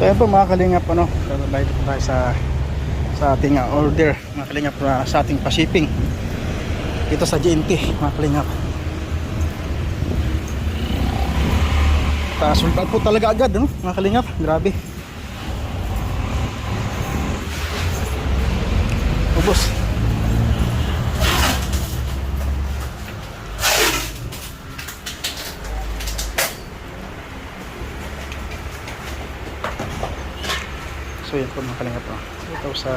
So ayan po mga kalingap, ano, babayad po tayo sa ating order mga kalingap, sa ating pa-shipping dito sa GNT mga kalingap. Sold out po talaga agad, no, mga kalingap, grabe. Ubos. So yan po mga kalingap, 2,000.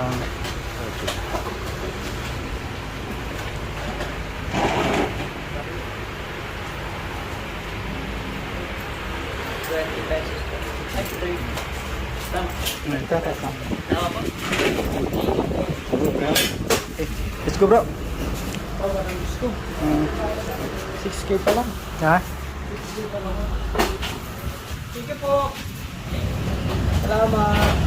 Let's go bro. 6K pa lang. Ha? 6K pa lang. Sige po. Salamat.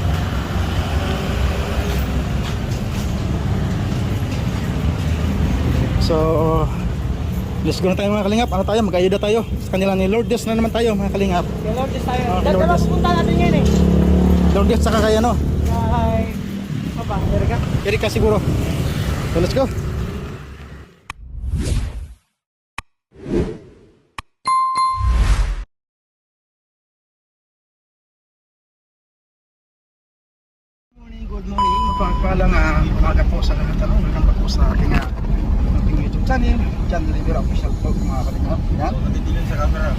So let's go na tayo mga kalingap. Ano tayo? Mag-ayuda tayo sa kanila ni Lourdes na naman tayo mga kalingap. Kay Lourdes tayo. Kay Dito Lourdes. lang pupunta natin ngayon eh. Lourdes saka kay ano? Kay... Papa, Erika? Erika siguro. So let's go. Good morning. Mapagpalang umaga po sa lahat. Welcome back po sa ating YouTube channel. John Rivera Official Vlog mga kalingap. Yan. Natitingin sa camera.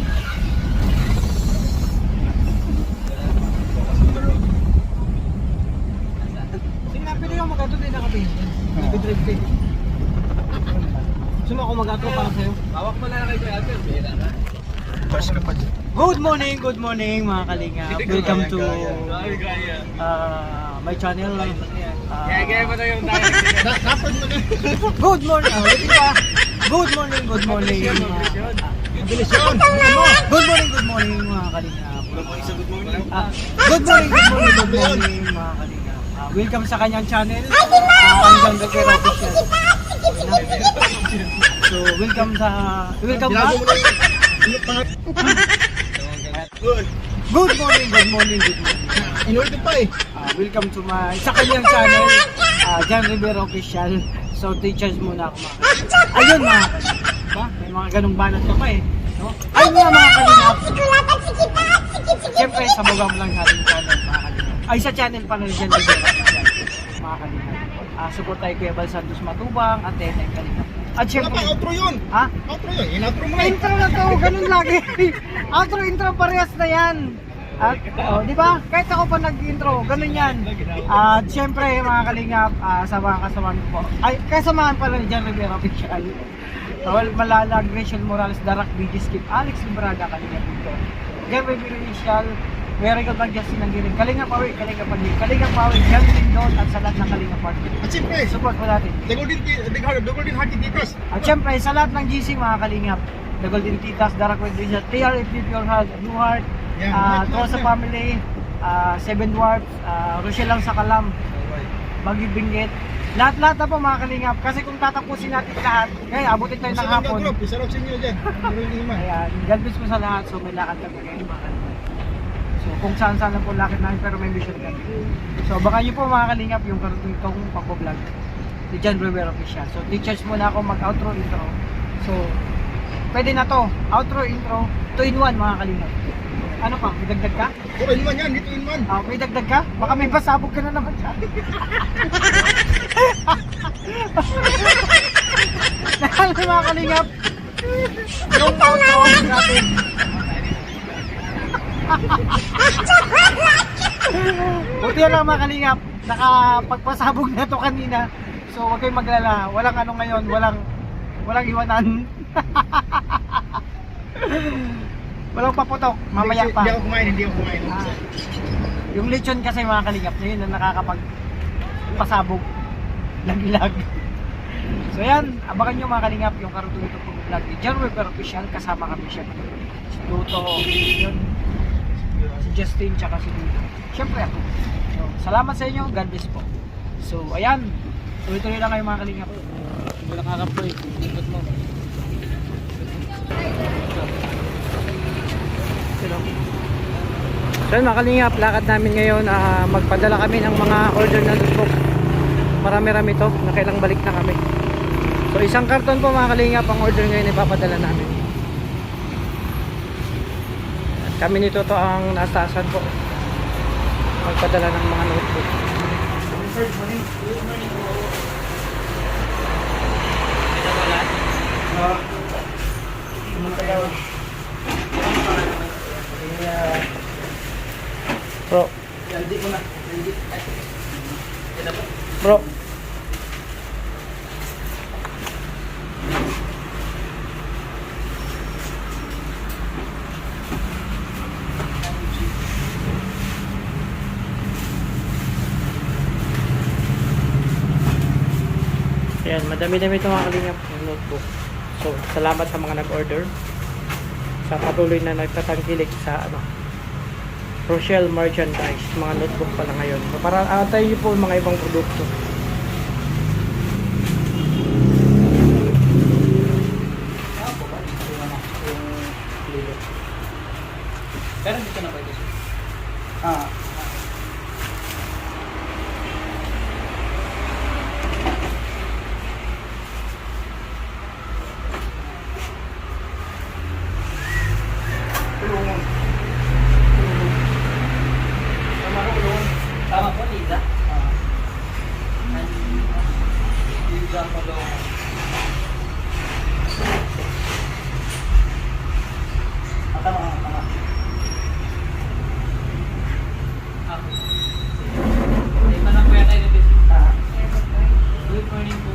Sige, pwede ka mag-ato din naka-page. Nag-drive kayo. Gusto mo ako mag-ato para sa'yo? Hawak mo na kayo kay Albert. Good morning mga kalingap. Welcome to my channel. Good morning. Waiting pa. Good morning. Good morning. Good morning mga kalingap. Good morning mga kalingap. Welcome sa kanyang channel. Hanggang Gagera Official. So welcome back. Good morning. Inulit pa eh. Welcome to sa kanyang channel, John Rivera Official. So teachers muna ako mga. Ayun mga kalingap. May mga ganung banat pa eh. No? Ayun nga mga kalingap. Siyempre, sabagang lang sa ating channel mga kalingap. Ay sa channel pa ng John Rivera Official. Mga kalingap. Support tayo Kuya Bal Santos Matubang at Tenay Kalingap. At syempre, Outro yun. ha? Outro yun. In-outro mo na eh. Intro na to, ganun lagi. Intro parehas na yan. At, di ba? Kahit ako pa nag-intro, ganun yan. At syempre, mga kalingap, kasamahan ko po. Ay, kasamahan pala ni John Rivera Official. Malalag, Rachel Morales, Darak, BG Skip, Alex Libraga, kalingap dito. John Rivera Official, very good mag Justin ng giling. Kalingap Pawi, John Lindon, at sa lahat ng Kalingap Party. At siyempre, Support mo natin. the golden hearted titas. At syempre, sa lahat ng GC mga kalingap, The Golden Titas, Darak with Rizal, TRFP Pure Heart, Blue Heart, Trosa Family, Seven Dwarfs, Rochelle lang sa Kalam, Bagyo Binggit, lahat-lahat na po mga kalingap. Kasi kung tatapusin natin lahat, ngayon abutin tayo ng hapon. Isarap sa inyo dyan. Ayan, God bless po sa lahat. So may lakad kami ngayon mga kalingap. So kung saan-saan lang po lakad namin, pero may mission kami. So baka nyo po mga kalingap yung karutong itong pagpo-vlog ni John Rivera Official. So teachers muna ako mag-outro intro. So pwede na to, outro intro, 2-in-1 mga kalingap. Ano pa, may dagdag ka? Dito in one yan, dito in one. May dagdag ka? Baka may pasabog ka na naman dyan. Dahil mga kalingap, yung outro natin. Buti lang mga kalingap, nakapagpasabog na to kanina. So huwag kayong maglala, walang ano ngayon, walang iwanan. Walang paputok, mamaya pa. Hindi ako kumain. Yung lechon kasi mga kalingap na yun na nakakapagpasabog ng ilag. So yan, abangan nyo mga kalingap yung karutong ito pong vlog ni John Rivera Official. Kasama kami siya. Si Duto, yun, si Justin, tsaka si Duto. Siyempre ako. So, salamat sa inyo, God bless po. So ayan, tuloy-tuloy lang kayo mga kalingap. Wala kakaploy, ikot mo. Hello. So yun mga kalingap, lakad namin ngayon, magpadala kami ng mga order na notebook. Marami-rami to, nakailang balik na kami. So isang karton po mga kalingap ang order ngayon ipapadala namin. At kami nito to ang nastaasan po, magpadala ng mga notebook. Good morning. Good morning po. Bro, Hindi mo na. Hindi. bro. Ayan, madami-dami itong mga kalingap ng notebook. So, salamat sa mga nag-order. Sa patuloy na nagtatangkilik sa Rochelle merchandise, mga notebook pala ngayon. So, para antayin niyo po yung mga ibang produkto. Pero dito na pwede. Tulungan. Tama ko tulungan. Tama po, Liza. Liza ko doon. Tama. Hindi pa na po yata yung good morning po.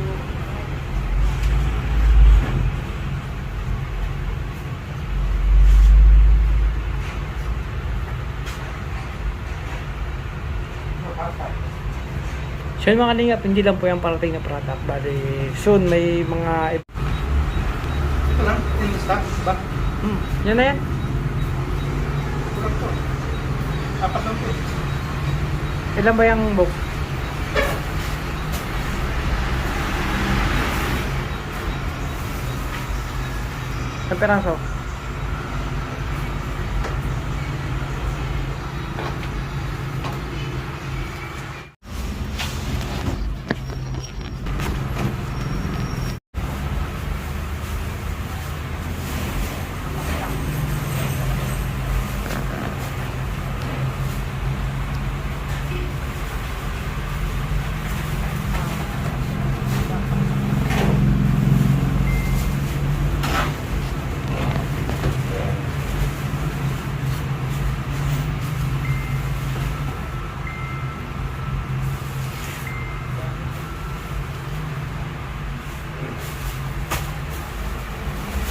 So yun mga kalingap, hindi lang po yung parating na product. Bali, soon may mga... Ito lang, in stock ba? Yan na yan. Ito lang to. Apat lang to. Ilan ba yung book? Ang peraso?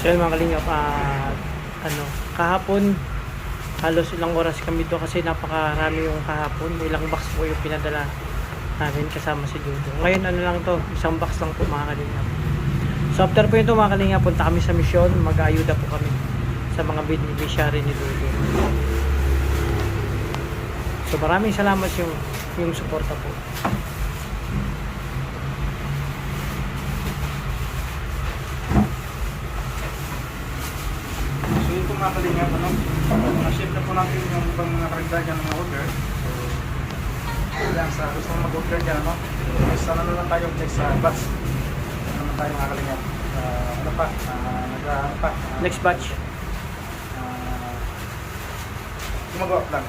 So yun mga kalingap, kahapon halos ilang oras kami doon kasi napakarami yung kahapon. Ilang box po yung pinadala namin kasama si Dudo. Ngayon ano lang to, isang box lang po mga kalingap. So after po ito mga kalingap, punta kami sa misyon, mag-aayuda po kami sa mga beneficiary ni Dudo. So maraming salamat yung suporta po. Mga kalingap, na-ship na po natin yung ibang mga karagdagan ng mga order. So, yan, sa gusto mong mag-order dyan, sana na lang tayo next batch. Ano naman tayo mga kalingap. Next batch. Gumagawa pa lang.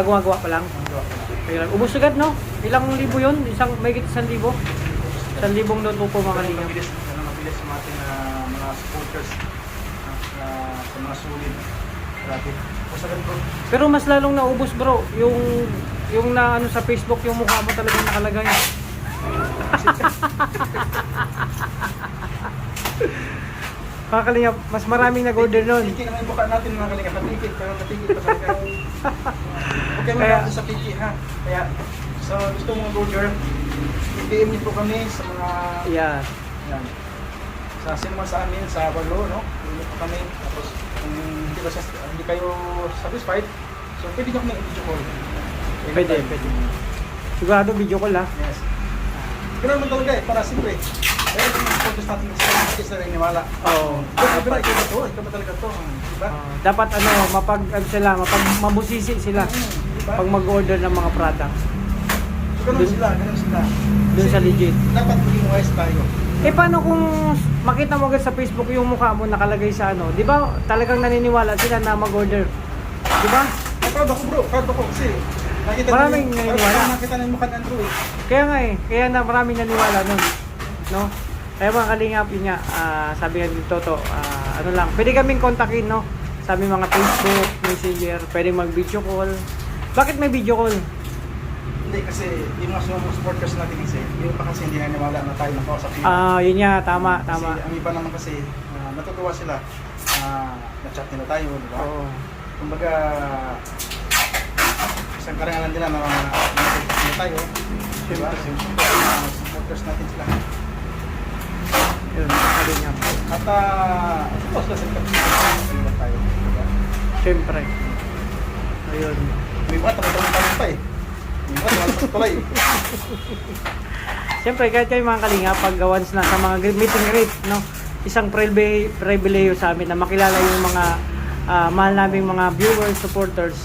Gumagawa pa lang. Gumagawa pa lang. Ubus agad no? Ilang libo yun? May 1,000 libo? 1,000 notebook po mga kalingap. Mabilis sa ating mga supporters. Sa mga sulit. Grabe. Bro. Pero mas lalong naubos bro, yung na ano sa Facebook, yung mukha mo talagang nakalagay. Mga kalingap, mas maraming nag-order nun. Piki naman yung buka natin mga kalingap. Natikit, pero natikit pa talaga. Okay mo natin sa Piki ha. Kaya, so gusto mong mag-order, i-PM niyo po kami sa mga... Yeah. Yan. Sa cinema sa amin, sa Baglo, no? Hindi po kami. Tapos, kung hindi kayo satisfied, so pwede nyo kami i-video call. Pwede. Sigurado video call ha. Yes. Ganun naman talaga eh, para siyempre. Pero kung focus natin sa sila naniniwala. Oo. Ikaw ba ikaw ba talaga to? Diba? Dapat mabusisi sila Diba? pag mag-order ng mga product. Ganun sila. Dun sa Kasi legit. Dapat maging wise tayo. Paano kung makita mo agad sa Facebook yung mukha mo nakalagay sa ano? Di ba talagang naniniwala sila na mag-order? Di ba? Proud ako bro, proud ako kasi nakita Maraming niyo- naniniwala. parang nakita na yung mukha ng Andrew eh. Kaya nga kaya na maraming naniwala nun. No? Kaya mga kalingap, yun nga, sabi nga ni Toto, ano lang, pwede kaming kontakin, no? Sabi mga Facebook, Messenger, pwede mag-video call. Bakit may video call? Hindi kasi yung mga supporters natin kasi, yung pa kasi hindi naniwala na tayo nakausap nila. Yun nga, tama. Kasi ang iba naman kasi, natutuwa sila, na-chat nila tayo, di ba? Oo. Kumbaga, isang karangalan nila na na-chat nila tayo, di ba? Yung supporters natin sila. Yun, mga kalingap. At, suppose na sila tayo, di ba? Siyempre. Ayun. May mga tayo pa eh. May mga tuloy. Siyempre, kahit kayo mga kalinga, pag once na sa mga meet and greet, no? Isang pribileyo sa amin na makilala yung mga mahal naming mga viewers, supporters,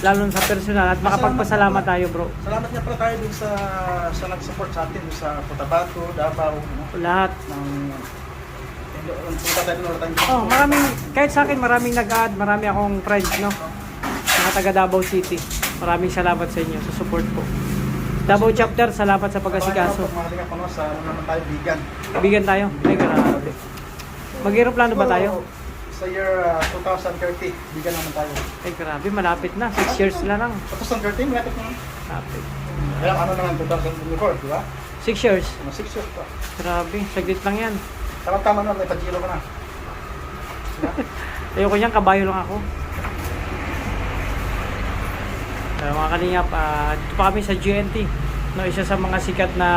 lalo sa personal at makapagpasalamat tayo, bro. Salamat nga pala tayo dun sa nag-support sa atin dun sa Cotabato, Davao, no? Lahat. Punta tayo dun ulit tayo. Kahit sa akin, maraming nag-add, marami akong friends, no? Mga taga Davao City. Maraming salamat sa inyo sa support po. Davao chapter, salamat sa pag-asikaso. Mga pa no, sa ano naman tayo, vegan. Bigan tayo. Ay, grabe. Mag-aeroplano ba tayo? Sa year 2030, vegan naman tayo. Ay, grabe. Malapit na. 6 years na lang. 2030, malapit na. Malapit. Kaya ano naman, 2024, di ba? 6 years. 6 years pa. Grabe. Saglit lang yan. Tama na, may pagkilo ka na. Diba? Ayoko niyan, kabayo lang ako. Mga kalingap, dito pa kami sa GNT, no, isa sa mga sikat na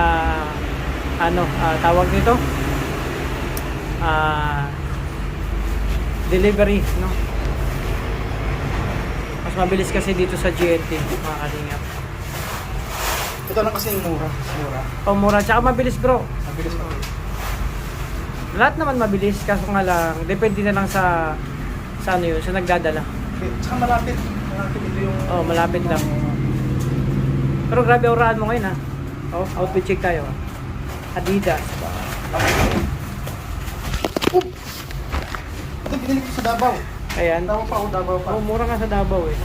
tawag nito delivery, no. Mas mabilis kasi dito sa GNT, mga kalingap. Ito lang kasi mura. Mura, tsaka mabilis, bro. Mabilis pa. Lahat naman mabilis, kaso nga lang depende na lang sa ano yun, sa nagdadala. Tsaka malapit ito yung... Malapit lang. Pero grabe aurahan mo ngayon, ha. Outfit check tayo. Adidas. Ito binili ko sa Davao. Ayan. Davao pa. Mura nga sa Davao, eh.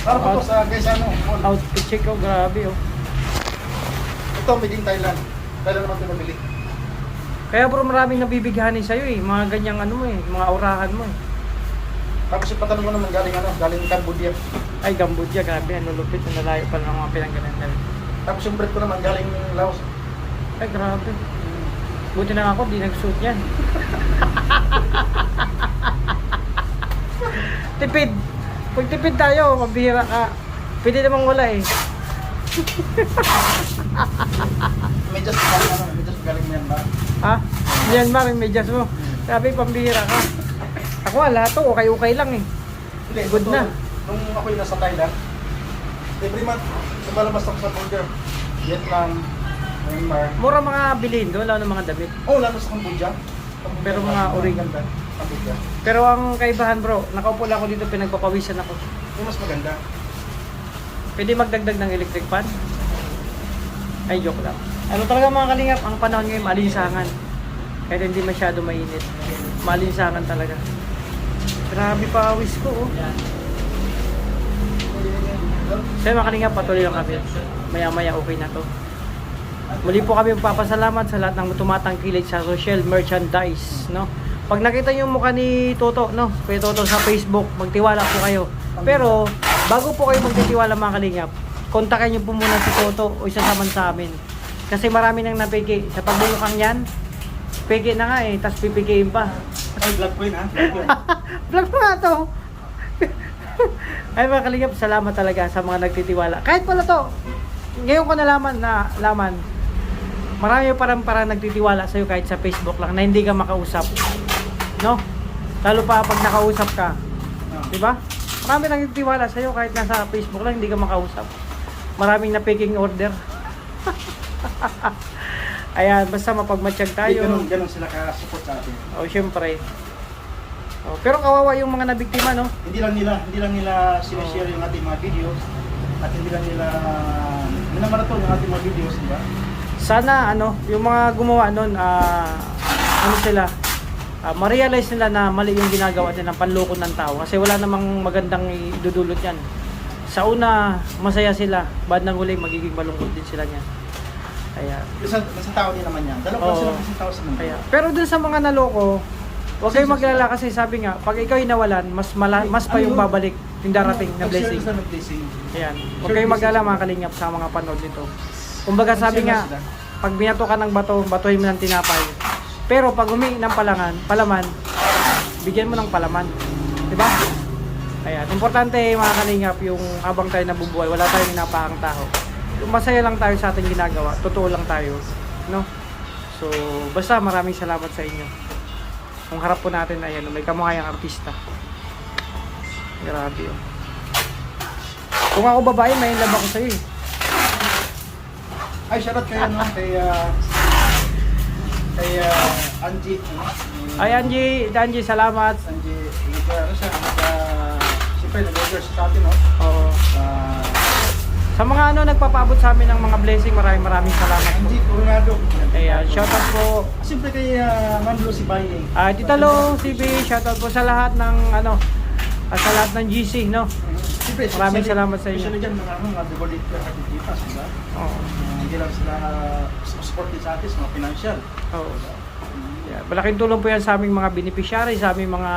Para pa to sa guys mall. Outfit check, grabe, Ito made in Thailand. Thailand naman ito nabili. Kaya bro, maraming nabibighanin sa'yo, eh. Mga ganyang mga aurahan mo, eh. Tapos yung patanong ko naman galing Cambodia. Ay, Cambodia, grabe. Ano lupit, ang nalayo pa ng mga pinangganan. Tapos yung bread ko naman galing Laos. Ay, grabe. Buti na ako, di nagsuot yan. Tipid. Pag tipid tayo, mabihira ka. Pwede namang wala, eh. Medyas galing Myanmar. Ha? Myanmar, yung medyas mo. Sabi, pambihira ka. Ako, wala to. Okay lang, eh. Hindi, Good na. Nung ako yung nasa Thailand, every month, lumalabas ako sa border. Vietnam, Myanmar. Mura mga bilhin doon, lalo ng mga damit. Lalo sa Cambodia. Pero mga orig. Ganda. Cambodia. Pero ang kaibahan, bro, nakaupo lang ako dito, pinagpapawisan ako. Yung mas maganda. Pwede magdagdag ng electric fan? Ay, joke lang. Ano talaga mga kalingap, ang panahon ngayon, malinsangan. Kahit hindi masyado mainit. Malinsangan talaga. Grabe pa awis ko, oh. So mga kalingap, patuloy lang kami. Maya-maya okay na to. Muli po kami magpapasalamat sa lahat ng tumatangkilik sa social merchandise, no? Pag nakita niyo yung mukha ni Toto, no? Kuya Toto sa Facebook, magtiwala po kayo. Pero bago po kayo magtitiwala mga kalingap, kontakin niyo po muna si Toto o isasaman sa amin. Kasi marami nang napiki sa pagbulukang yan. Piki na nga eh, tapos pipikiin pa. Ay, vlog ko yun ha? Vlog mo nga to. Ay mga kalingap, salamat talaga sa mga nagtitiwala. Kahit pala to, ngayon ko nalaman marami parang nagtitiwala sa'yo kahit sa Facebook lang na hindi ka makausap. No? Lalo pa pag nakausap ka. Diba? Marami nagtitiwala sa'yo kahit nasa Facebook lang hindi ka makausap. Maraming na picking order. Ayan, basta mapagmatsyag tayo. Ganun sila ka-support sa atin. O, syempre. O, pero kawawa yung mga nabiktima, no? Hindi lang nila sinishare yung ating mga videos at hindi lang nila minamaraton yung ating mga videos, di ba? Sana, yung mga gumawa nun, ma-realize nila na mali yung ginagawa nila ng panloko ng tao. Kasi wala namang magandang idudulot yan. Sa una, masaya sila. Bad ng huli, magiging malungkot din sila niyan. Kaya, Isang tao din naman yan. Dalawa Oo. sila isang tao sa mundo. kaya. Pero dun sa mga naloko, huwag kayong maglala kasi sabi nga, pag ikaw nawalan, mas pa yung babalik yung darating na blessing. Mag-share sila ng blessing. Ayan. Huwag kayong maglala mga kalingap sa mga panood nito. Kumbaga sabi Mag-share nga, sila. pag binato ka ng bato, batuhin mo ng tinapay. Pero pag humingi ng palaman, bigyan mo ng palaman. Diba? Ayan. Importante mga kalingap, yung habang tayo nabubuhay, wala tayong inapahang tao. Yung masaya lang tayo sa ating ginagawa, totoo lang tayo. No? So, basta maraming salamat sa inyo. Kung harap po natin, ayan, may kamuhayang artista. Grabe yun. Kung ako babae, may love ako sa'yo eh. Ay, shoutout kayo no? Kay Angie. Ay, Angie, salamat. Angie, siya? Siyempre, nag-order sa atin, no? Oo. Ah, Sa mga nagpapaabot sa amin ng mga blessing, maraming salamat po. Angie Coronado. Ayan, shoutout po. Siyempre kay Ma'am Lucy Baying. Tita Lo, TV, shoutout po sa lahat ng sa lahat ng GC, no? Siyempre, Maraming salamat sa inyo. Especially dyan, mga devoted at titas, diba? Oo. Hindi lang sila support din sa atin, mga financial. Oo. Yeah, malaking tulong po yan sa aming mga beneficiary, sa aming mga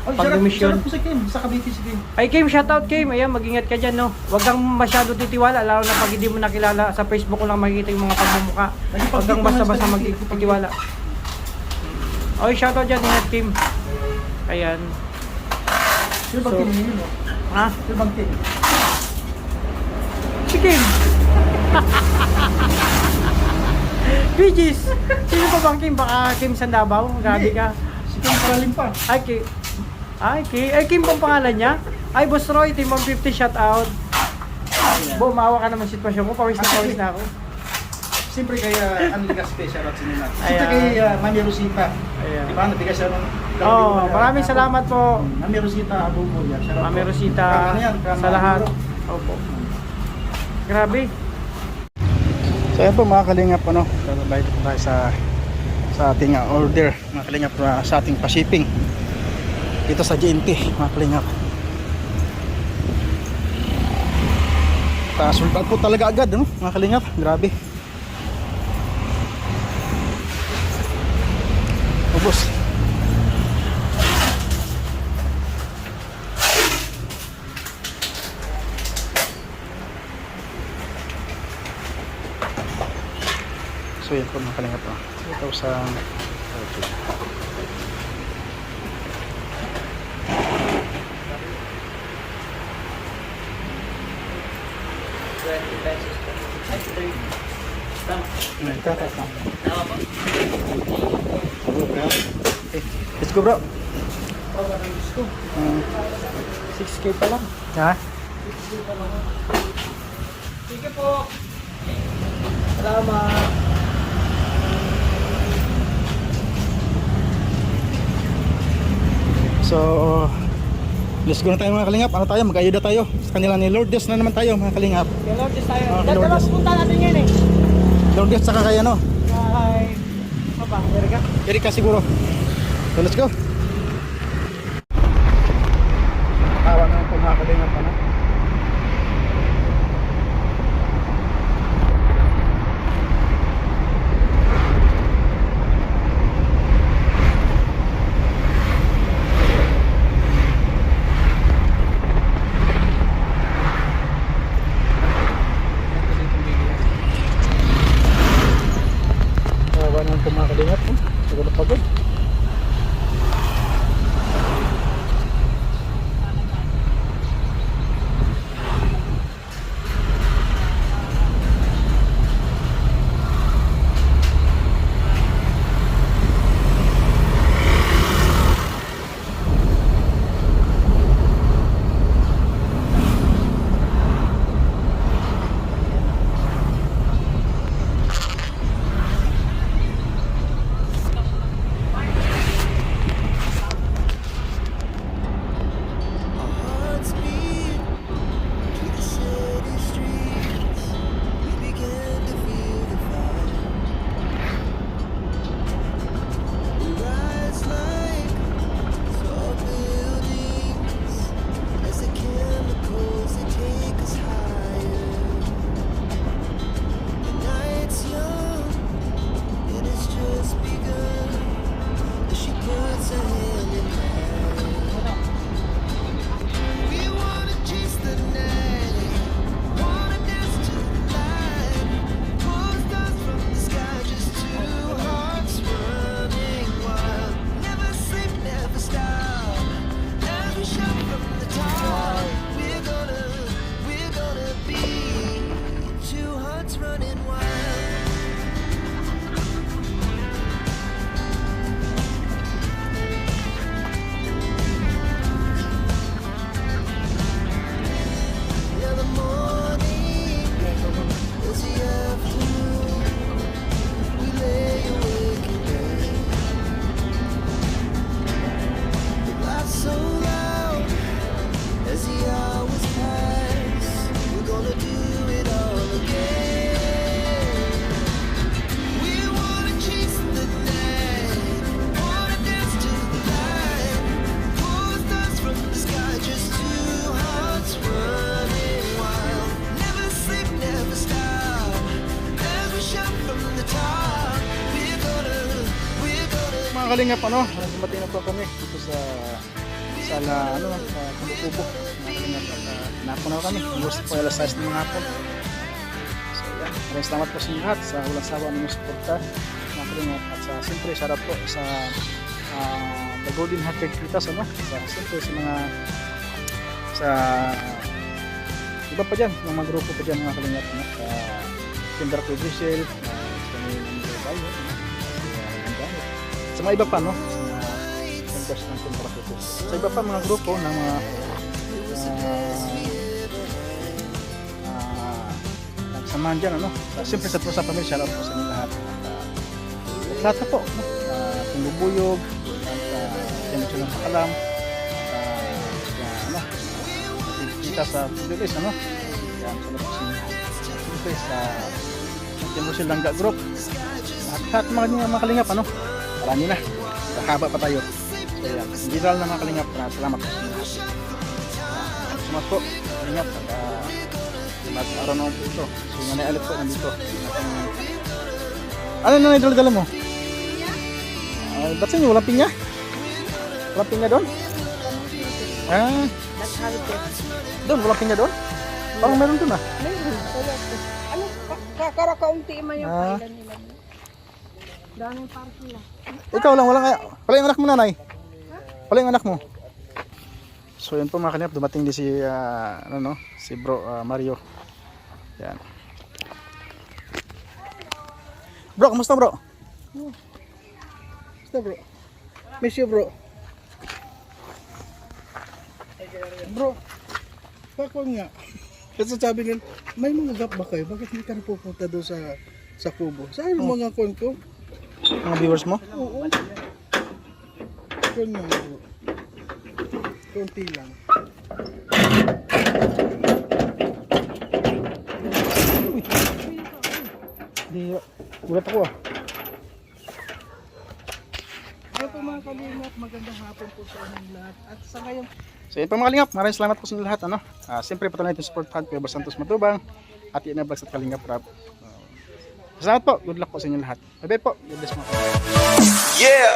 Shoutout pag-mission. po sa Kim, sa Cavite si Kim. Ay, Kim, shoutout Kim. Ayan, mag-ingat ka dyan, no? Huwag kang masyado titiwala, lalo na pag hindi mo nakilala. Sa Facebook ko lang makikita yung mga pagmumukha. Huwag kang basta-basta magtitiwala. Okay, shoutout dyan, ingat Kim. Ayan. Sino bang So, Kim yun, no? Ha? Sino bang Kim? Si Kim! Bijis! Sino pa bang Kim? Baka Kim Sandabaw? Grabe ka. Si Kim Paralim pa. Ay, Kim pang pangalan niya? Ay, Boss Roy, Team 150, shout out. Bo, maawa ka naman sitwasyon mo. Pawis na ako. Siyempre kay Anliga Special at sinila. Siyempre Ayan. kay Mami Rosita. Ayan. Diba, nabigay siya ng... Maraming salamat po. Mami Rosita, Abubo. Yan. Shout out Mami po. Rosita, Kama yan, kama sa lahat. Abubo. Opo. Grabe. So yan po mga kalingap, bayad po tayo sa ating order, mga kalingap, sa ating pa-shipping dito sa GNT, mga kalingap. Resultat po talaga agad, mga kalingap, grabe. Ubos. So yan po mga kalingap, 2,000. Okay, let's go bro. 6K pa lang. Ha? Sige po. Salamat. So, let's go na tayo mga kalingap. Ano tayo? Mag-ayuda tayo sa kanila ni Lourdes na naman tayo mga kalingap. Kaya Lourdes tayo. Okay, Dalawa Lourdes. punta natin yan eh. Lourdes saka kay Kay... Apa? Erika? Erika siguro. So, let's go. Tawa na po mga kalingap. Tawa na po mga kalingap. Siguro pagod. mga kalingap, dumating na po kami dito sa Kumukubo. Mga kalingap, at hinapo na kami. Gusto po alas 6 ng hapon. So yan, maraming salamat po sa inyo lahat sa walang sawa ninyong suporta. Mga kalingap, at siyempre shoutout po sa The Golden Hearted Kitas, siyempre sa iba pa dyan, yung mga grupo pa dyan mga kalingap, Kinder Kuya Giselle, kami ng tayo, sa mga iba pa, sa mga members ng Kinder Kuya Giselle, sa iba pa mga grupo ng mga nagsamahan dyan, siyempre sa pamilya, shoutout po sa inyo lahat, at lahat na po, Tumubuyog, Tinasyon ng Pakalam, kita sa Pilipinas, yan, sa Pilipinas, sa Tinasyon Langga Group, at mga kalingap, marami na, haba pa tayo. So yan, general na mga kalingap, salamat po sa inyo. Salamat po, kalingap, at araw na po ito. So yung nanay Alip po nandito. Ano na dala mo? Ba't sa inyo, walang pinya? Walang pinya doon? Doon, walang pinya doon? Parang meron doon Meron. Ano, kaunti man yung kailan nila. Daming parking lang. Ikaw lang, walang kaya. Pala yung anak mo, nanay. Pala yung anak mo. So yun po mga kanip, dumating din si, si bro Mario. Yan. Bro, kamusta bro? Kamusta bro? Miss you bro. Bro, bakit nga? Kasi sabi nila, may mga gap ba kayo? Bakit hindi ka na pupunta doon sa Kubo? Saan yung mga kon ko? Mga viewers mo? Oo. Kon nga bro. Konti lang. Di, gulat ako Ano po mga kalingap, magandang hapon po sa inyong lahat. At sa ngayon, So yun po mga kalingap, maraming salamat po sa inyo lahat. Siyempre patuloy natin supportahan Kuya Boss Santos Matubang at Ina Vlogs at Kalingap Rap. Salamat po, good luck po sa inyo lahat. Bye bye po, God bless mo. Yeah.